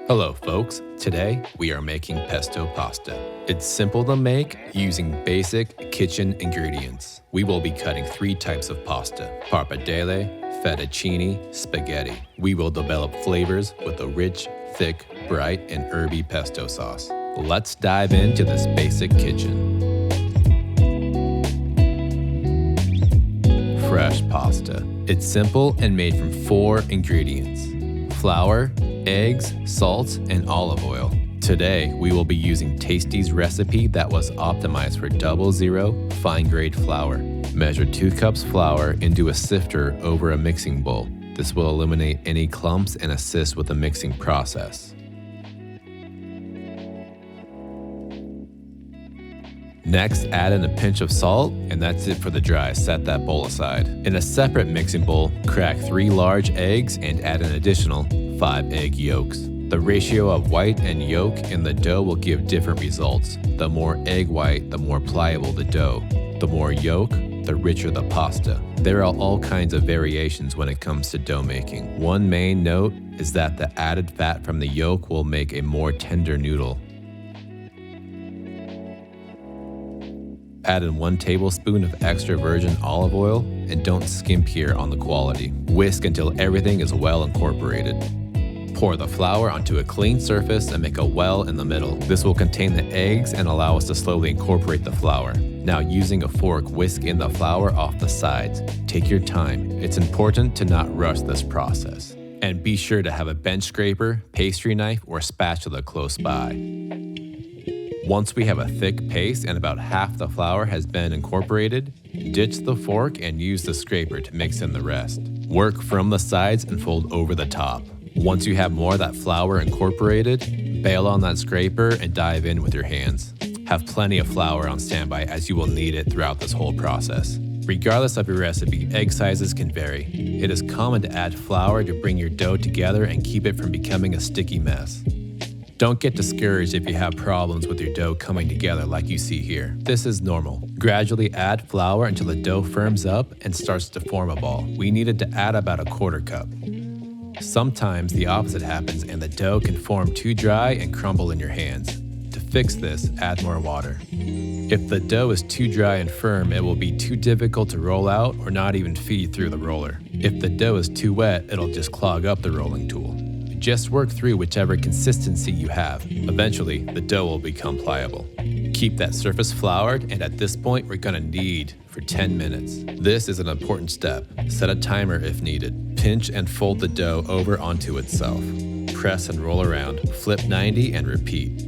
Hello folks, today we are making pesto pasta. It's simple to make using basic kitchen ingredients. We will be cutting 3 types of pasta: pappardelle, fettuccine, spaghetti. We will develop flavors with a rich, thick, bright, and herby pesto sauce. Let's dive into this basic kitchen. Fresh pasta. It's simple and made from 4 ingredients: flour, eggs, salt, and olive oil. Today, we will be using Tasty's recipe that was optimized for 00 fine-grade flour. Measure 2 cups flour into a sifter over a mixing bowl. This will eliminate any clumps and assist with the mixing process. Next, add in a pinch of salt, and that's it for the dry. Set that bowl aside. In a separate mixing bowl, crack 3 large eggs and add an additional 5 egg yolks. The ratio of white and yolk in the dough will give different results. The more egg white, the more pliable the dough. The more yolk, the richer the pasta. There are all kinds of variations when it comes to dough making. One main note is that the added fat from the yolk will make a more tender noodle. Add in 1 tablespoon of extra virgin olive oil, and don't skimp here on the quality. Whisk until everything is well incorporated. Pour the flour onto a clean surface and make a well in the middle. This will contain the eggs and allow us to slowly incorporate the flour. Now, using a fork, whisk in the flour off the sides. Take your time. It's important to not rush this process. And be sure to have a bench scraper, pastry knife, or spatula close by. Once we have a thick paste and about half the flour has been incorporated, ditch the fork and use the scraper to mix in the rest. Work from the sides and fold over the top. Once you have more of that flour incorporated, bail on that scraper and dive in with your hands. Have plenty of flour on standby as you will need it throughout this whole process. Regardless of your recipe, egg sizes can vary. It is common to add flour to bring your dough together and keep it from becoming a sticky mess. Don't get discouraged if you have problems with your dough coming together like you see here. This is normal. Gradually add flour until the dough firms up and starts to form a ball. We needed to add about a 1/4 cup. Sometimes the opposite happens and the dough can form too dry and crumble in your hands. To fix this, add more water. If the dough is too dry and firm, it will be too difficult to roll out or not even feed through the roller. If the dough is too wet, it'll just clog up the rolling tool. Just work through whichever consistency you have. Eventually, the dough will become pliable. Keep that surface floured, and at this point, we're gonna knead for 10 minutes. This is an important step. Set a timer if needed. Pinch and fold the dough over onto itself. Press and roll around. Flip 90 and repeat.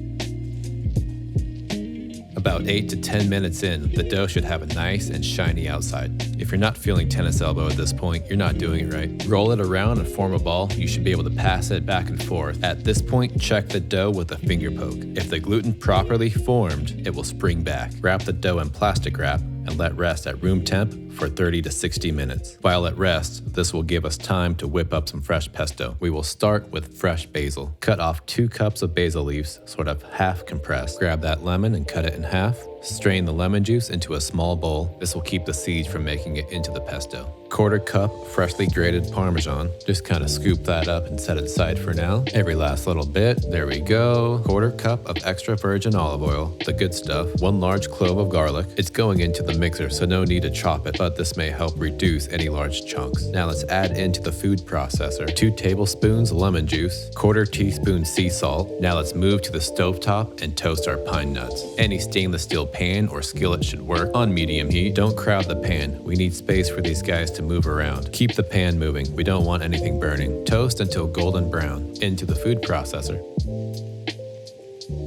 About 8 to 10 minutes in, the dough should have a nice and shiny outside. If you're not feeling tennis elbow at this point, you're not doing it right. Roll it around and form a ball. You should be able to pass it back and forth. At this point, check the dough with a finger poke. If the gluten properly formed, it will spring back. Wrap the dough in plastic wrap and let rest at room temp for 30 to 60 minutes. While it rests, this will give us time to whip up some fresh pesto. We will start with fresh basil. Cut off 2 cups of basil leaves, sort of half compressed. Grab that lemon and cut it in half. Strain the lemon juice into a small bowl. This will keep the seeds from making it into the pesto. 1/4 cup freshly grated Parmesan. Just kind of scoop that up and set it aside for now. Every last little bit. There we go. 1/4 cup of extra virgin olive oil, the good stuff. 1 large clove of garlic. It's going into the mixer, so no need to chop it, but this may help reduce any large chunks. Now let's add into the food processor 2 tablespoons lemon juice, 1/4 teaspoon sea salt. Now let's move to the stovetop and toast our pine nuts. Any stainless steel pan or skillet should work on medium heat. Don't crowd the pan. We need space for these guys to move around. Keep the pan moving. We don't want anything burning. Toast until golden brown. Into the food processor.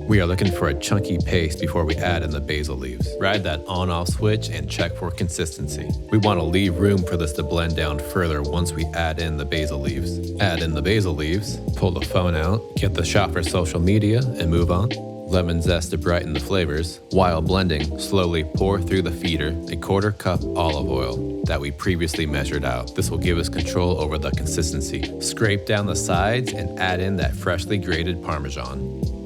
We are looking for a chunky paste before we add in the basil leaves. Ride that on-off switch and check for consistency. We want to leave room for this to blend down further once we add in the basil leaves. Add in the basil leaves, pull the phone out, get the shot for social media, and move on. Lemon zest to brighten the flavors. While blending, slowly pour through the feeder a 1/4 cup olive oil that we previously measured out. This will give us control over the consistency. Scrape down the sides and add in that freshly grated Parmesan.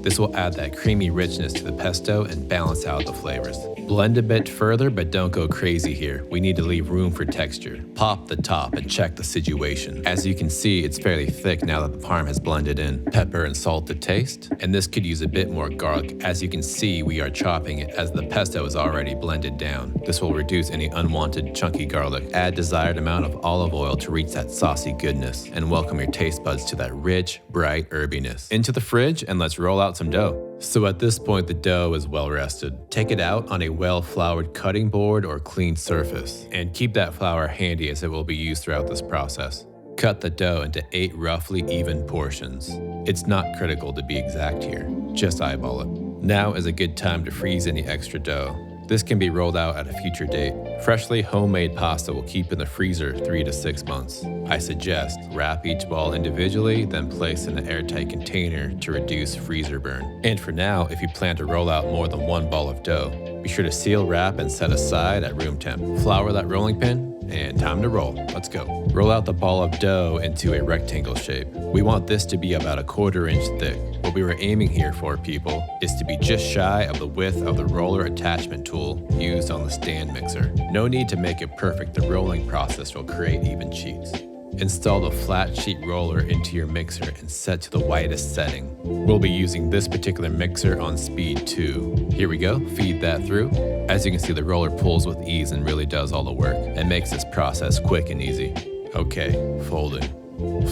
This will add that creamy richness to the pesto and balance out the flavors. Blend a bit further, but don't go crazy here. We need to leave room for texture. Pop the top and check the situation. As you can see, it's fairly thick now that the parm has blended in. Pepper and salt to taste, and this could use a bit more garlic. As you can see, we are chopping it as the pesto is already blended down. This will reduce any unwanted chunky garlic. Add desired amount of olive oil to reach that saucy goodness, and welcome your taste buds to that rich, bright herbiness. Into the fridge, and let's roll out some dough. So at this point, the dough is well rested. Take it out on a well-floured cutting board or clean surface, and keep that flour handy as it will be used throughout this process. Cut the dough into 8 roughly even portions. It's not critical to be exact here, just eyeball it. Now is a good time to freeze any extra dough. This can be rolled out at a future date. Freshly homemade pasta will keep in the freezer 3 to 6 months. I suggest wrap each ball individually, then place in an airtight container to reduce freezer burn. And for now, if you plan to roll out more than 1 ball of dough, be sure to seal wrap and set aside at room temp. Flour that rolling pin, and time to roll. Let's go. Roll out the ball of dough into a rectangle shape. We want this to be about 1/4 inch thick. What we were aiming here for, people, is to be just shy of the width of the roller attachment tool used on the stand mixer. No need to make it perfect. The rolling process will create even sheets. Install the flat sheet roller into your mixer and set to the widest setting. We'll be using this particular mixer on speed 2. Here we go, feed that through. As you can see, the roller pulls with ease and really does all the work. It makes this process quick and easy. Okay, folding.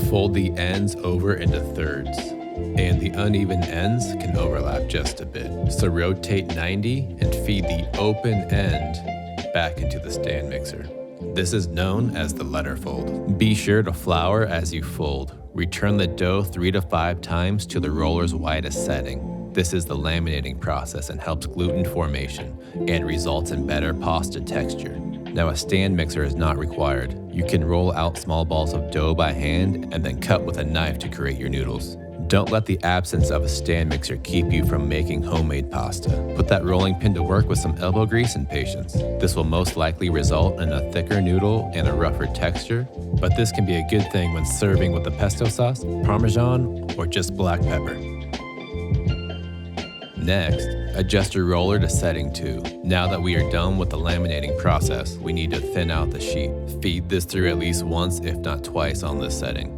Fold the ends over into thirds, and the uneven ends can overlap just a bit. So rotate 90 and feed the open end back into the stand mixer. This is known as the letter fold. Be sure to flour as you fold. Return the dough 3 to 5 times to the roller's widest setting. This is the laminating process and helps gluten formation and results in better pasta texture. Now, a stand mixer is not required. You can roll out small balls of dough by hand and then cut with a knife to create your noodles. Don't let the absence of a stand mixer keep you from making homemade pasta. Put that rolling pin to work with some elbow grease and patience. This will most likely result in a thicker noodle and a rougher texture, but this can be a good thing when serving with the pesto sauce, Parmesan, or just black pepper. Next, adjust your roller to setting 2. Now that we are done with the laminating process, we need to thin out the sheet. Feed this through at least once, if not twice, on this setting.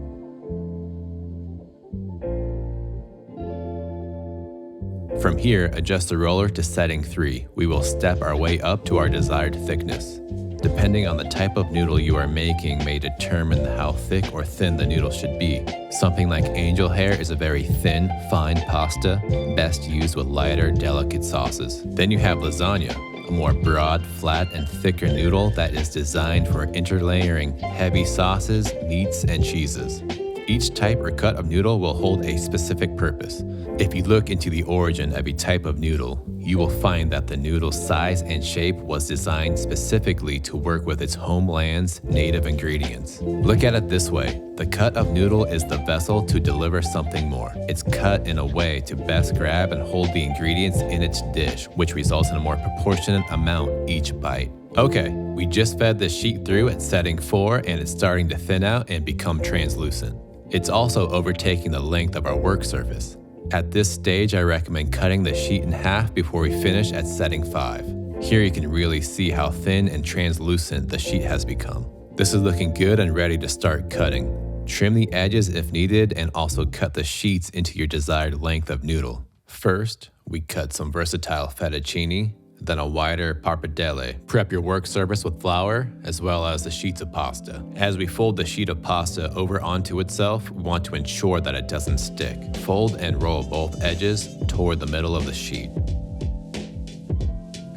From here, adjust the roller to setting 3. We will step our way up to our desired thickness. Depending on the type of noodle you are making may determine how thick or thin the noodle should be. Something like angel hair is a very thin, fine pasta, best used with lighter, delicate sauces. Then you have lasagna, a more broad, flat, and thicker noodle that is designed for interlayering heavy sauces, meats, and cheeses. Each type or cut of noodle will hold a specific purpose. If you look into the origin of a type of noodle, you will find that the noodle's size and shape was designed specifically to work with its homeland's native ingredients. Look at it this way. The cut of noodle is the vessel to deliver something more. It's cut in a way to best grab and hold the ingredients in its dish, which results in a more proportionate amount each bite. Okay, we just fed the sheet through at setting 4 and it's starting to thin out and become translucent. It's also overtaking the length of our work surface. At this stage, I recommend cutting the sheet in half before we finish at setting 5. Here you can really see how thin and translucent the sheet has become. This is looking good and ready to start cutting. Trim the edges if needed and also cut the sheets into your desired length of noodle. First, we cut some versatile fettuccine, then a wider pappardelle. Prep your work surface with flour as well as the sheets of pasta. As we fold the sheet of pasta over onto itself, we want to ensure that it doesn't stick. Fold and roll both edges toward the middle of the sheet.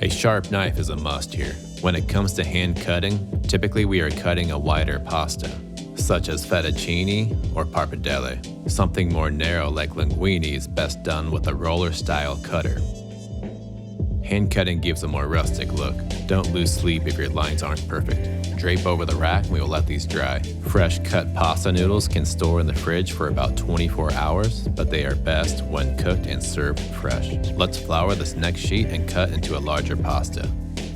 A sharp knife is a must here. When it comes to hand cutting, typically we are cutting a wider pasta, such as fettuccine or pappardelle. Something more narrow like linguine is best done with a roller-style cutter. Hand cutting gives a more rustic look. Don't lose sleep if your lines aren't perfect. Drape over the rack and we will let these dry. Fresh cut pasta noodles can store in the fridge for about 24 hours, but they are best when cooked and served fresh. Let's flour this next sheet and cut into a larger pasta,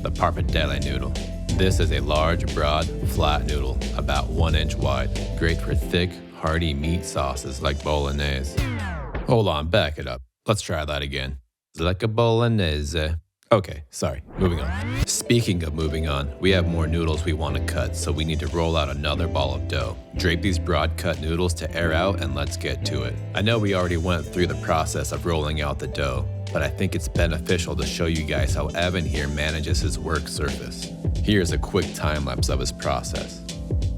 the pappardelle noodle. This is a large, broad, flat noodle, about 1 inch wide. Great for thick, hearty meat sauces like bolognese. Hold on, back it up. Let's try that again. Like a bolognese. Okay, sorry, moving on. Speaking of moving on, we have more noodles we want to cut, so we need to roll out another ball of dough. Drape these broad cut noodles to air out and let's get to it. I know we already went through the process of rolling out the dough, but I think it's beneficial to show you guys how Evan here manages his work surface. Here's a quick time lapse of his process.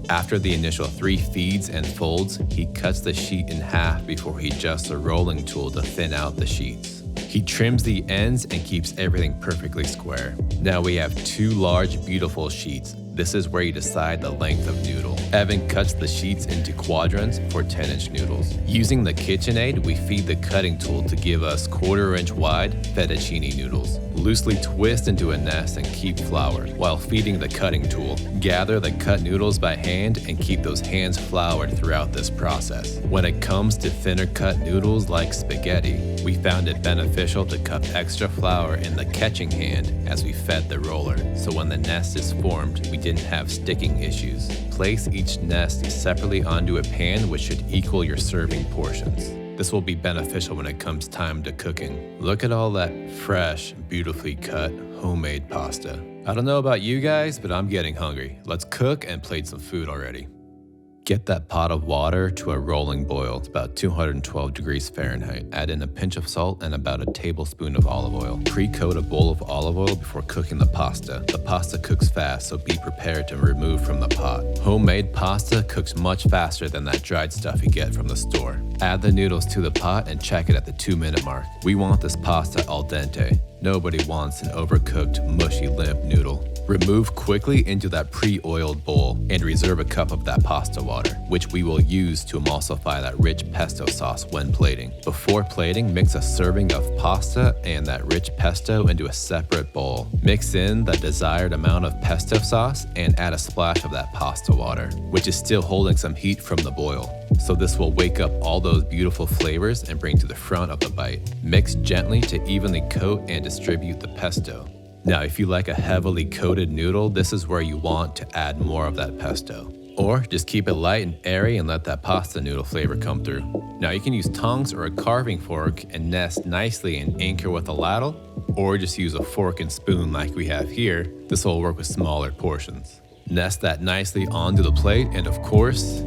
After the initial 3 feeds and folds, he cuts the sheet in half before he adjusts a rolling tool to thin out the sheets. He trims the ends and keeps everything perfectly square. Now we have 2 large, beautiful sheets. This is where you decide the length of noodle. Evan cuts the sheets into quadrants for 10-inch noodles. Using the KitchenAid, we feed the cutting tool to give us 1/4-inch wide fettuccine noodles. Loosely twist into a nest and keep floured. While feeding the cutting tool, gather the cut noodles by hand and keep those hands floured throughout this process. When it comes to thinner cut noodles like spaghetti, we found it beneficial to cup extra flour in the catching hand as we fed the roller, so when the nest is formed, we didn't have sticking issues. Place each nest separately onto a pan which should equal your serving portions. This will be beneficial when it comes time to cooking. Look at all that fresh, beautifully cut, homemade pasta. I don't know about you guys, but I'm getting hungry. Let's cook and plate some food already. Get that pot of water to a rolling boil. It's about 212 degrees Fahrenheit. Add in a pinch of salt and about a tablespoon of olive oil. Pre-coat a bowl of olive oil before cooking the pasta. The pasta cooks fast, so be prepared to remove from the pot. Homemade pasta cooks much faster than that dried stuff you get from the store. Add the noodles to the pot and check it at the 2-minute mark. We want this pasta al dente. Nobody wants an overcooked, mushy, limp noodle. Remove quickly into that pre-oiled bowl and reserve a cup of that pasta water, which we will use to emulsify that rich pesto sauce when plating. Before plating, mix a serving of pasta and that rich pesto into a separate bowl. Mix in the desired amount of pesto sauce and add a splash of that pasta water, which is still holding some heat from the boil. So this will wake up all those beautiful flavors and bring to the front of the bite. Mix gently to evenly coat and distribute the pesto. Now, if you like a heavily coated noodle, this is where you want to add more of that pesto. Or just keep it light and airy and let that pasta noodle flavor come through. Now, you can use tongs or a carving fork and nest nicely and anchor with a ladle, or just use a fork and spoon like we have here. This will work with smaller portions. Nest that nicely onto the plate, and of course,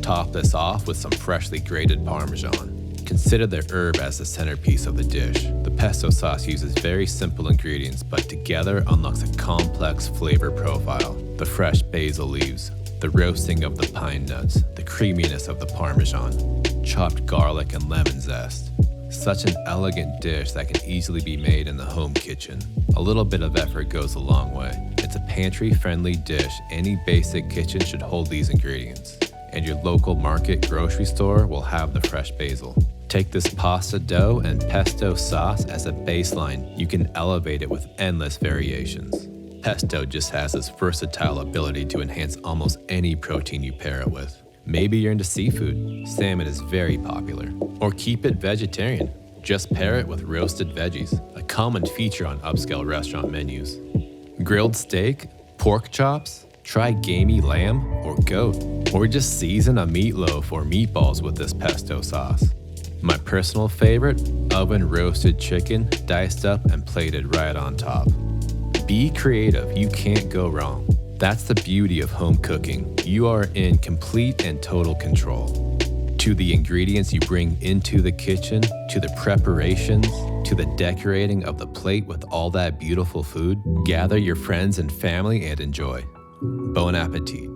top this off with some freshly grated Parmesan. Consider the herb as the centerpiece of the dish. The pesto sauce uses very simple ingredients, but together unlocks a complex flavor profile. The fresh basil leaves, the roasting of the pine nuts, the creaminess of the Parmesan, chopped garlic and lemon zest. Such an elegant dish that can easily be made in the home kitchen. A little bit of effort goes a long way. It's a pantry-friendly dish. Any basic kitchen should hold these ingredients, and your local market grocery store will have the fresh basil. Take this pasta dough and pesto sauce as a baseline. You can elevate it with endless variations. Pesto just has this versatile ability to enhance almost any protein you pair it with. Maybe you're into seafood. Salmon is very popular. Or keep it vegetarian. Just pair it with roasted veggies, a common feature on upscale restaurant menus. Grilled steak, pork chops, try gamey lamb or goat. Or just season a meatloaf or meatballs with this pesto sauce. My personal favorite, oven roasted chicken, diced up and plated right on top. Be creative, you can't go wrong. That's the beauty of home cooking. You are in complete and total control. To the ingredients you bring into the kitchen, to the preparations, to the decorating of the plate with all that beautiful food, gather your friends and family and enjoy. Bon appetit.